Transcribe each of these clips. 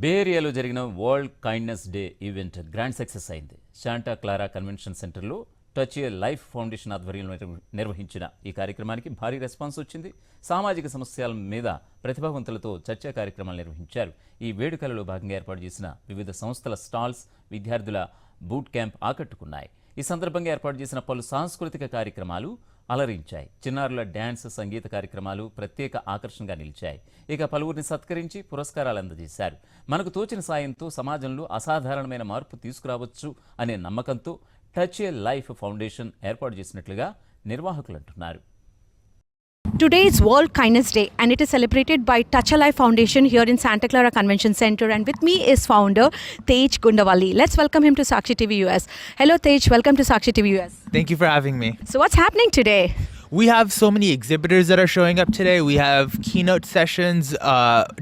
బే ఏరియాలో జరిగిన world kindness day event grand success అయింది. శాంటా క్లారా కన్వెన్షన్ సెంటర్లో టచ్ ఏ లైఫ్ ఫౌండేషన్ ఆధ్వర్యంలో నిర్వహించిన ఈ కార్యక్రమానికి భారీ రెస్పాన్స్ వచ్చింది. సామాజిక సమస్యల మీద ప్రతిభావంతులతో చర్చా కార్యక్రమాలు నిర్వహించారు. ఈ వేడుకలలో భాగంగా ఏర్పాటు చేసిన వివిధ సంస్థల స్టాల్స్ విద్యార్థుల బూట్ క్యాంప్ ఆకట్టుకున్నాయి. ఈ సందర్భంగా ఏర్పాటు చేసిన పలు సాంస్కృతిక కార్యక్రమాలు అలరించాయి. చిన్నారుల డ్యాన్స్, సంగీత కార్యక్రమాలు ప్రత్యేక ఆకర్షణగా నిలిచాయి. ఇక పలువురిని సత్కరించి పురస్కారాలు అందజేశారు. మనకు తోచిన సాయంతో సమాజంలో అసాధారణమైన మార్పు తీసుకురావచ్చు అనే నమ్మకంతో టచ్ ఏ లైఫ్ ఫౌండేషన్ ఏర్పాటు చేసినట్లుగా నిర్వాహకులు అంటున్నారు. Today is World Kindness Day and it is celebrated by Touch a Life Foundation here in Santa Clara Convention Center, and with me is founder Tej Gundavalli. Let's welcome him to Sakshi TV US. Hello Tej, welcome to Sakshi TV US. Thank you for having me. So what's happening today? We have so many exhibitors that are showing up today. We have keynote sessions,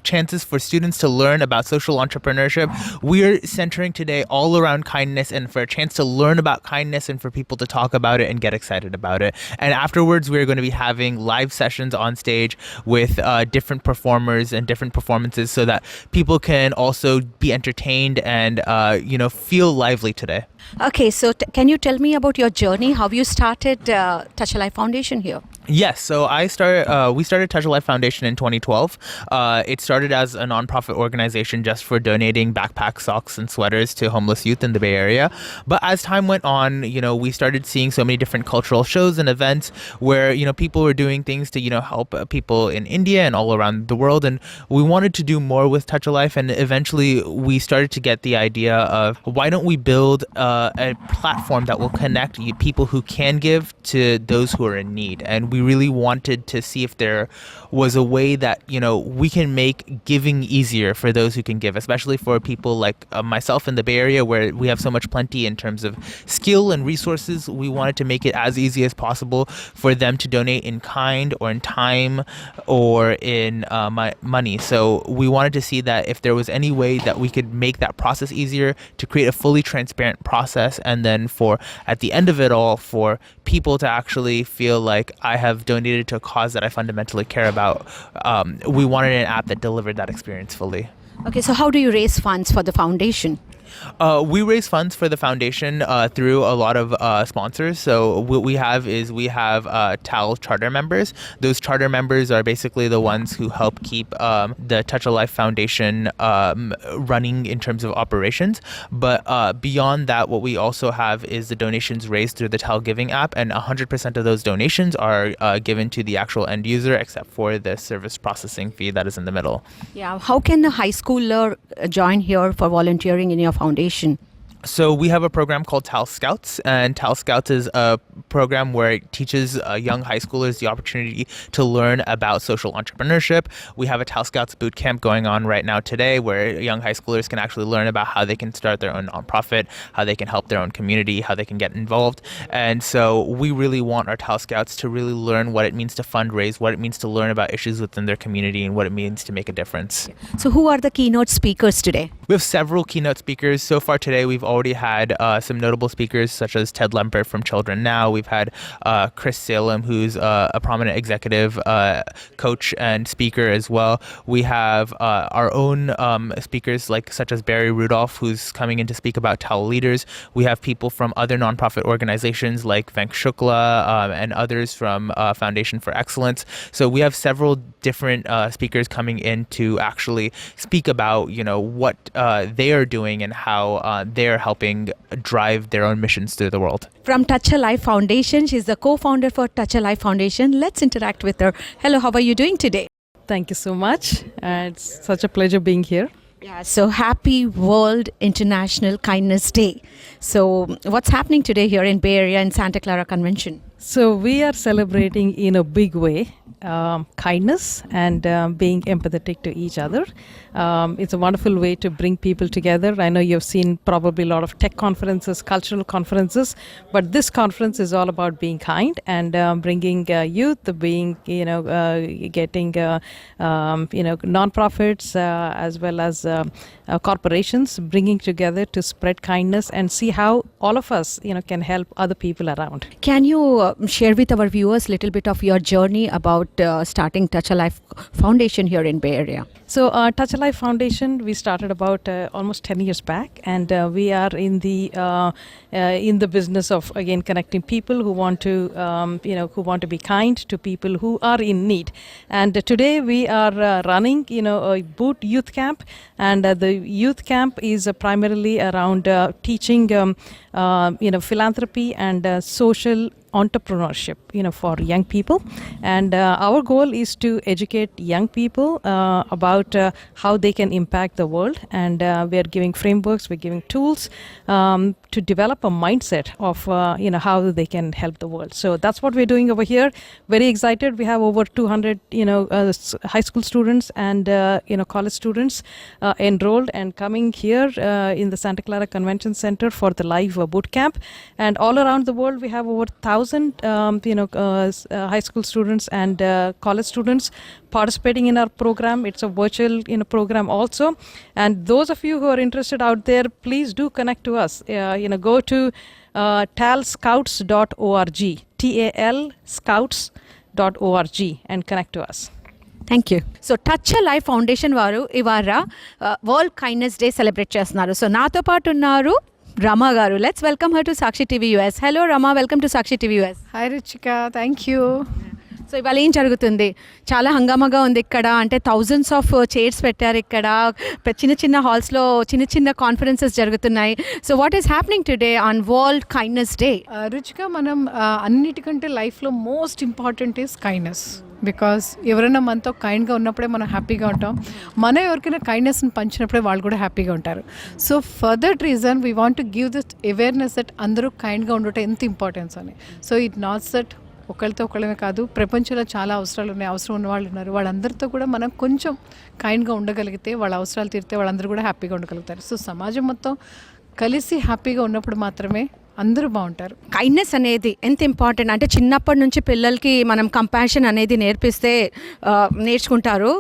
chances for students to learn about social entrepreneurship. We're centering today all around kindness and for a chance to learn about kindness and for people to talk about it and get excited about it. And afterwards, we're going to be having live sessions on stage with different performers and different performances so that people can also be entertained and, feel lively today. Okay, so can you tell me about your journey, how you started Touch a Life Foundation here? Yes, so we started Touch a Life Foundation in 2012. It started as a nonprofit organization just for donating backpacks, socks, and sweaters to homeless youth in the Bay Area. But as time went on, we started seeing so many different cultural shows and events where, people were doing things to, help people in India and all around the world. And we wanted to do more with Touch a Life. And eventually we started to get the idea of why don't we build a platform that will connect people who can give to those who are in need. And we really wanted to see if there was a way that, we can make giving easier for those who can give, especially for people like myself in the Bay Area where we have so much plenty in terms of skill and resources. We wanted to make it as easy as possible for them to donate in kind or in time or in money. So we wanted to see that if there was any way that we could make that process easier, to create a fully transparent process, and then for at the end of it all for people to actually feel like I have donated to a cause that I fundamentally care about. We wanted an app that delivered that experience fully. Okay, so how do you raise funds for the foundation? We raise funds for the foundation through a lot of sponsors. So what we have TAL charter members. Those charter members are basically the ones who help keep the Touch a Life Foundation running in terms of operations. But beyond that, what we also have is the donations raised through the TAL Giving app, and 100% of those donations are given to the actual end user, except for the service processing fee that is in the middle. Yeah, how can a high schooler join here for volunteering in your foundation? So we have a program called TAL Scouts, and TAL Scouts is a program where it teaches young high schoolers the opportunity to learn about social entrepreneurship. We have a TAL Scouts boot camp going on right now today where young high schoolers can actually learn about how they can start their own nonprofit, how they can help their own community, how they can get involved. And so we really want our TAL Scouts to really learn what it means to fundraise, what it means to learn about issues within their community, and what it means to make a difference. So who are the keynote speakers today? We have several keynote speakers. So far today, we've already had some notable speakers such as Ted Lempert from Children Now. We've had Chris Salem, who's a prominent executive coach and speaker as well. We have our own speakers such as Barry Rudolph, who's coming in to speak about TAL leaders. We have people from other nonprofit organizations like Venk Shukla and others from Foundation for Excellence. So we have several different speakers coming in to actually speak about, what they are doing and how they are helping drive their own missions through the world. From Touch a Life Foundation, she's the co-founder for Touch a Life Foundation. Let's interact with her. Hello, how are you doing today? Thank you so much. It's such a pleasure being here. Yeah, so happy World International Kindness Day. So what's happening today here in Bay Area in Santa Clara Convention? So we are celebrating in a big way kindness and being empathetic to each other. It's a wonderful way to bring people together. I know you've seen probably a lot of tech conferences, cultural conferences, but this conference is all about being kind and bringing youth, being, getting, non-profits as well as corporations, bringing together to spread kindness and see how all of us, can help other people around. Can you share with our viewers a little bit of your journey about starting Touch a Life Foundation here in Bay Area? So, Touch a Life Foundation, we started about almost 10 years back, and we are in the business of again connecting people who want to, who want to be kind to people who are in need. And today we are running, a boot youth camp, and the youth camp is primarily around teaching, philanthropy and social entrepreneurship for young people, and our goal is to educate young people about how they can impact the world, and we are giving frameworks, we're giving tools to develop a mindset of how they can help the world. So that's what we're doing over here. Very excited. We have over 200 high school students and college students enrolled and coming here in the Santa Clara Convention Center for the live boot camp, and all around the world we have over 1,000 high school students and college students participating in our program. It's a virtual program also, and those of you who are interested out there, please do connect to us. Go to talscouts.org, TAL scouts.org, and connect to us. Thank you. So touch a life foundation వారు ఇవాళ world kindness day celebrate చేస్తున్నారు. So నాతో పాటు ఉన్నారు రమా గారు. Let's welcome her to Sakshi TV US. Hello Rama, welcome to Sakshi TV US. Hi Ruchika, thank you. So ఇవాళ ఏం జరుగుతుంది? చాలా హంగామాగా ఉంది ఇక్కడ. అంటే థౌజండ్స్ ఆఫ్ చైర్స్ పెట్టారు ఇక్కడ. చిన్న చిన్న హాల్స్లో చిన్న చిన్న కాన్ఫరెన్సెస్ జరుగుతున్నాయి. So what is happening today on world kindness day? Ruchika, మనం అన్నిటికంటే లైఫ్లో most important is kindness. Because ఎవరైనా మనతో కైండ్గా ఉన్నప్పుడే మనం హ్యాపీగా ఉంటాం. మనం ఎవరికైనా కైండ్నెస్ని పంచినప్పుడే వాళ్ళు కూడా హ్యాపీగా ఉంటారు. So for that reason we want to give this awareness that అందరూ కైండ్గా ఉండటం ఎంత ఇంపార్టెన్స్ అని. సో ఇట్ నాట్స్ దట్ ఒకళ్ళతో ఒకళ్ళమే కాదు, ప్రపంచంలో చాలా అవసరాలు ఉన్నాయి, అవసరం ఉన్న వాళ్ళు ఉన్నారు. వాళ్ళందరితో కూడా మనం కొంచెం కైండ్గా ఉండగలిగితే, వాళ్ళ అవసరాలు తీరితే వాళ్ళందరూ కూడా హ్యాపీగా ఉండగలుగుతారు. సో సమాజం మొత్తం కలిసి హ్యాపీగా ఉన్నప్పుడు మాత్రమే అందరూ బాగుంటారు. కైండ్నెస్ అనేది ఎంత ఇంపార్టెంట్ అంటే చిన్నప్పటి నుంచి పిల్లలకి మనం కంపాషన్ అనేది నేర్పిస్తే నేర్చుకుంటారు.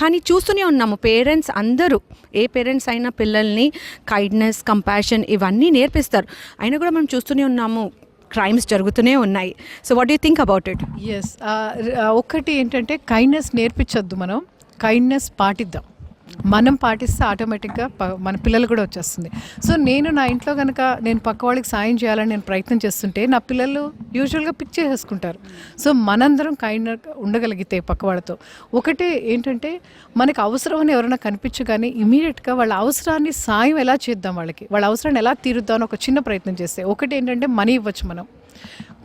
కానీ చూస్తూనే ఉన్నాము పేరెంట్స్ అందరూ, ఏ పేరెంట్స్ అయినా పిల్లల్ని కైండ్నెస్, కంపాషన్ ఇవన్నీ నేర్పిస్తారు. అయినా కూడా మనం చూస్తూనే ఉన్నాము క్రైమ్స్ జరుగుతూనే ఉన్నాయి. So what you think about it? Yes, ఒకటి ఏంటంటే కైండ్నెస్ నేర్పించొద్దు, మనం కైండ్నెస్ పాటిద్దాం. మనం పాటిస్తే ఆటోమేటిక్గా మన పిల్లలు కూడా వచ్చేస్తుంది. సో నేను నా ఇంట్లో కనుక నేను పక్క వాళ్ళకి సాయం చేయాలని నేను ప్రయత్నం చేస్తుంటే నా పిల్లలు యూజువల్గా పిక్ చేసేసుకుంటారు. సో మనందరం కైండ్గా ఉండగలిగితే పక్క వాళ్ళతో, ఒకటే ఏంటంటే మనకు అవసరం అని ఎవరైనా కనిపించగానే ఇమీడియట్గా వాళ్ళ అవసరాన్ని సాయం ఎలా చేద్దాం, వాళ్ళ అవసరాన్ని ఎలా తీరుద్దామని ఒక చిన్న ప్రయత్నం చేస్తే, ఒకటి ఏంటంటే మనీ ఇవ్వచ్చు. మనం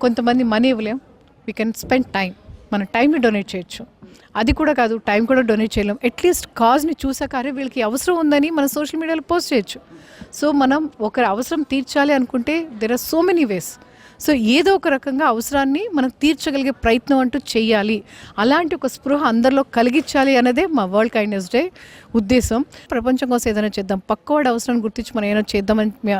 కొంతమంది మనీ ఇవ్వలేం, వీ కెన్ స్పెండ్ టైం, మన టైంని డొనేట్ చేయొచ్చు. అది కూడా కాదు, టైం కూడా డొనేట్ చేయలేం, అట్లీస్ట్ కాజ్ని చూసాకరే వీళ్ళకి అవసరం ఉందని మనం సోషల్ మీడియాలో పోస్ట్ చేయొచ్చు. సో మనం ఒకరి అవసరం తీర్చాలి అనుకుంటే there are so many ways. So ఏదో ఒక రకంగా అవసరాన్ని మనం తీర్చగలిగే ప్రయత్నం అంటూ చేయాలి. అలాంటి ఒక స్పృహ అందరిలో కలిగించాలి అన్నదే మా వరల్డ్ కైండ్నెస్ డే ఉద్దేశం. ప్రపంచం కోసం ఏదైనా చేద్దాం, పక్కవాడి అవసరాన్ని గుర్తించి మనం ఏదైనా చేద్దామని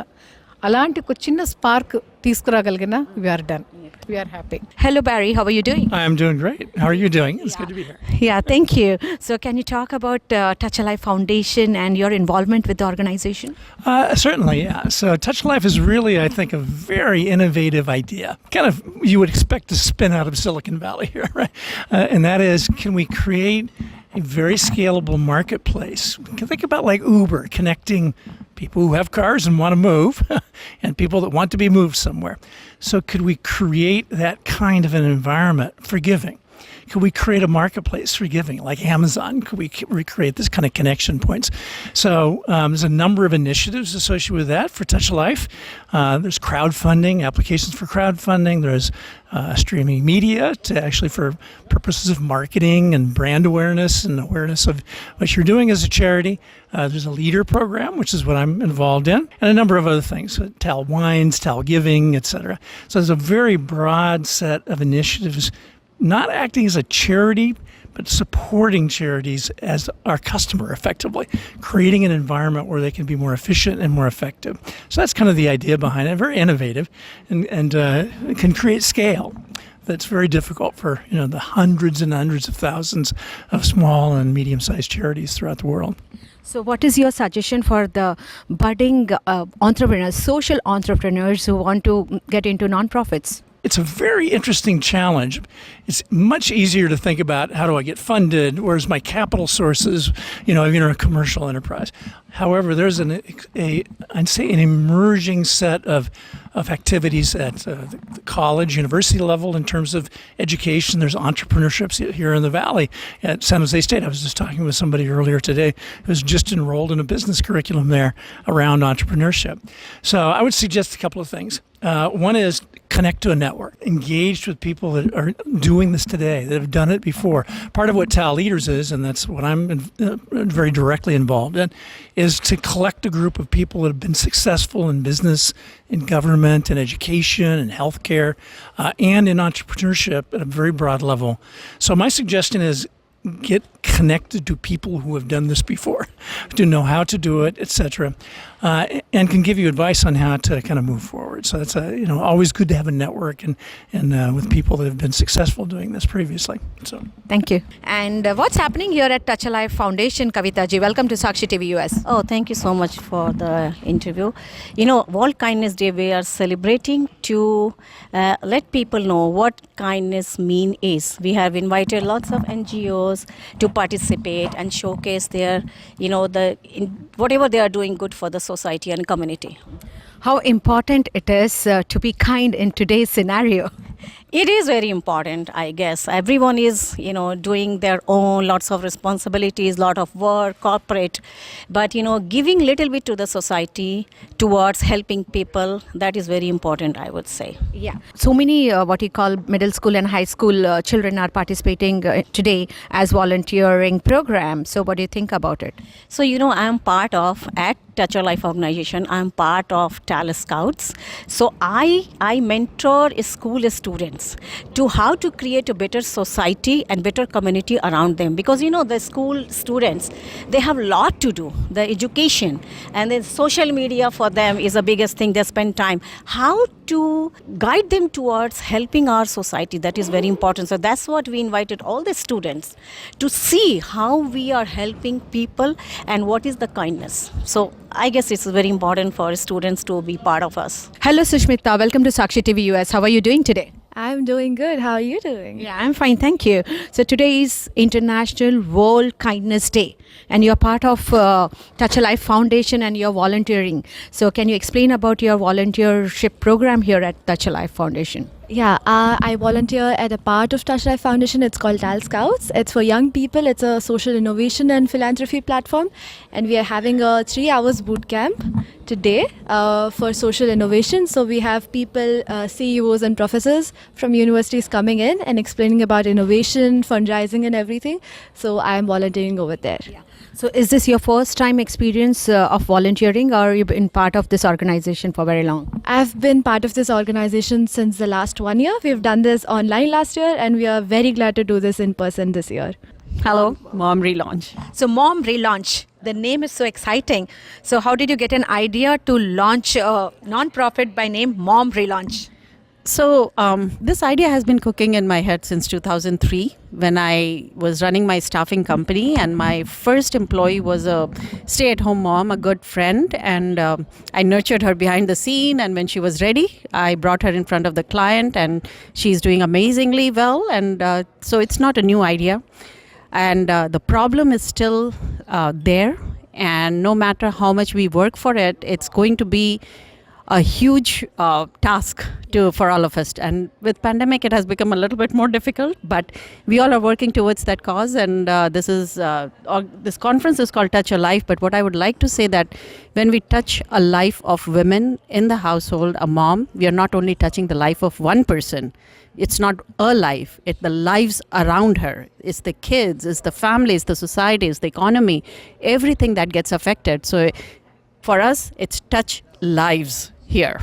అలాంటి ఒక చిన్న స్పార్క్ తీసుకురాగలిగిన we are done, we are happy. Hello Barry, how are you doing? I am doing great. How are you doing? It's good to be here. Yeah, thank you. So can you talk about Touch a Life Foundation and your involvement with the organization? Certainly, yeah. So Touch Life is really, I think, a very innovative idea. Kind of you would expect to spin out of Silicon Valley here, right? And that is, can we create a very scalable marketplace? Think about like Uber connecting people who have cars and want to move and people that want to be moved somewhere. So could we create that kind of an environment for giving? Could we create a marketplace for giving like Amazon? Could we recreate this kind of connection points? So there's a number of initiatives associated with that for Touch Life. There's crowdfunding, applications for crowdfunding. There's streaming media to actually for purposes of marketing and brand awareness and awareness of what you're doing as a charity. There's a leader program, which is what I'm involved in, and a number of other things, Tal Wines, Tal Giving, etc. So there's a very broad set of initiatives, not acting as a charity, but supporting charities as our customer effectively, creating an environment where they can be more efficient and more effective. So that's kind of the idea behind it. Very innovative, and can create scale that's very difficult for the hundreds and hundreds of thousands of small and medium-sized charities throughout the world. So what is your suggestion for the budding entrepreneurs, social entrepreneurs who want to get into non-profits? it's a very interesting challenge. It's much easier to think about how do I get funded, where's my capital sources, if you're a commercial enterprise. However, there's I'd say an emerging set of activities at the college, university level in terms of education. There's entrepreneurships here in the Valley at San Jose State. I was just talking with somebody earlier today who's just enrolled in a business curriculum there around entrepreneurship. So I would suggest a couple of things. One is connect to a network, engaged with people that are doing this today, that have done it before. Part of what TAL Leaders is, and that's what I'm very directly involved in, is to collect a group of people that have been successful in business, in government, in education, in healthcare, and in entrepreneurship at a very broad level. So my suggestion is get connected to people who have done this before, to know how to do it, etc., and can give you advice on how to kind of move forward. So that's always good to have a network and with people that have been successful doing this previously. So Thank you. And what's happening here at Touch a Life Foundation, Kavita ji? Welcome to Sakshi TV US. Oh, thank you so much for the interview. World Kindness Day, we are celebrating to let people know what kindness mean is. We have invited lots of NGOs to participate and showcase their, whatever they are doing good for the society and community. How important it is to be kind in today's scenario. It is very important, I guess. Everyone is, doing their own, lots of responsibilities, lot of work, corporate. But, giving little bit to the society towards helping people, that is very important, I would say. Yeah. So many what you call middle school and high school children are participating today as volunteering programs. So what do you think about it? So, I am part of, at Touch a Life organization, I am part of Talent Scouts. So I mentor school students to how to create a better society and better community around them. Because, the school students, they have a lot to do. The education and the social media for them is the biggest thing. They spend time. How to guide them towards helping our society, that is very important. So that's what we invited all the students to see how we are helping people and what is the kindness. So I guess it's very important for students to be part of us. Hello Sushmita, welcome to Sakshi TV US. How are you doing today? I'm doing good. How are you doing? Yeah, I'm fine, thank you. So today is International World Kindness Day and you're part of Touch a Life Foundation and you're volunteering. So can you explain about your volunteership program here at Touch a Life Foundation? Yeah, I volunteer at a part of Touch Life Foundation. It's called Talent Scouts. It's for young people. It's a social innovation and philanthropy platform. And we are having a 3 hours boot camp today for social innovation. So we have people, CEOs and professors from universities coming in and explaining about innovation, fundraising and everything. So I am volunteering over there. Yeah. So is this your first time experience of volunteering or you've been part of this organization for very long? I've been part of this organization since the last 1 year. We've done this online last year and we are very glad to do this in person this year. Hello, Mom Relaunch. So Mom Relaunch, the name is so exciting. So how did you get an idea to launch a non-profit by name Mom Relaunch? So this idea has been cooking in my head since 2003 when I was running my staffing company, and my first employee was a stay-at-home mom, a good friend, and I nurtured her behind the scene, and when she was ready, I brought her in front of the client and she's doing amazingly well, and so it's not a new idea. And the problem is still there, and no matter how much we work for it, it's going to be a huge task for all of us. And with pandemic, it has become a little bit more difficult, but we all are working towards that cause. And this conference is called Touch a Life. But what I would like to say that when we touch a life of women in the household, a mom, we are not only touching the life of one person. It's not a life, it's the lives around her. It's the kids, it's the families, the society, it's the economy, everything that gets affected. So for us, it's touch lives here.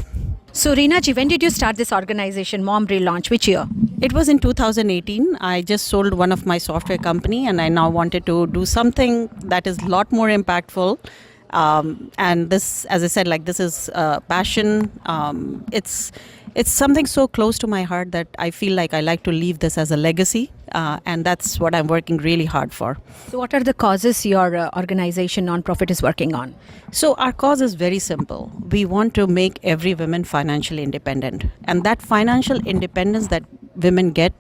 So Reena ji, when did you start this organization, Mom Relaunch? Which year? It was in 2018. I just sold one of my software company and I now wanted to do something that is a lot more impactful. And this, as I said, this is passion. it's something so close to my heart that I feel like I like to leave this as a legacy, and that's what I'm working really hard for. So, what are the causes your organization, non-profit, is working on? So our cause is very simple. We want to make every woman financially independent, and that financial independence that women get,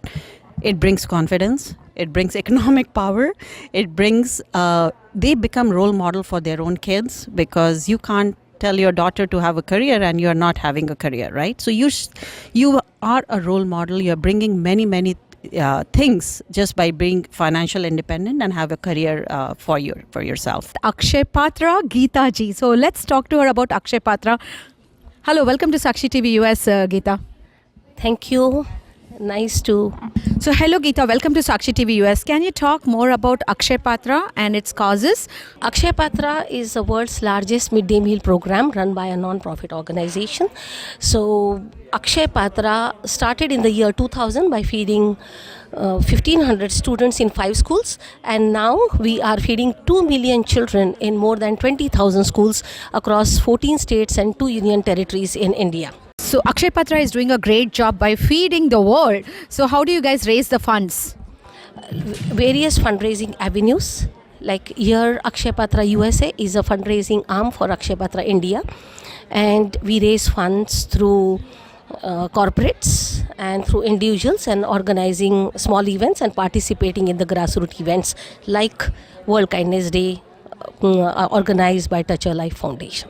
it brings confidence, it brings economic power, it brings they become role model for their own kids, because you can't tell your daughter to have a career and you're not having a career, right? So you are a role model. You're bringing many things just by being financial independent and have a career for yourself. Akshay Patra, Geeta ji. So, let's talk to her about Akshay Patra. Hello, welcome to Sakshi TV US, Geeta. Thank you. Nice to. So, hello Geeta, welcome to Sakshi TV US. Can you talk more about Akshay Patra and its causes? Akshay Patra is the world's largest midday meal program run by a non-profit organization. So, Akshay Patra started in the year 2000 by feeding 1,500 students in 5 schools, and now we are feeding 2 million children in more than 20,000 schools across 14 states and 2 union territories in India. So, Akshay Patra is doing a great job by feeding the world. So, how do you guys raise the funds? Various fundraising avenues, like here Akshay Patra USA is a fundraising arm for Akshay Patra India, and we raise funds through corporates and through individuals, and organizing small events and participating in the grassroots events like World Kindness Day organized by Touch Your Life Foundation.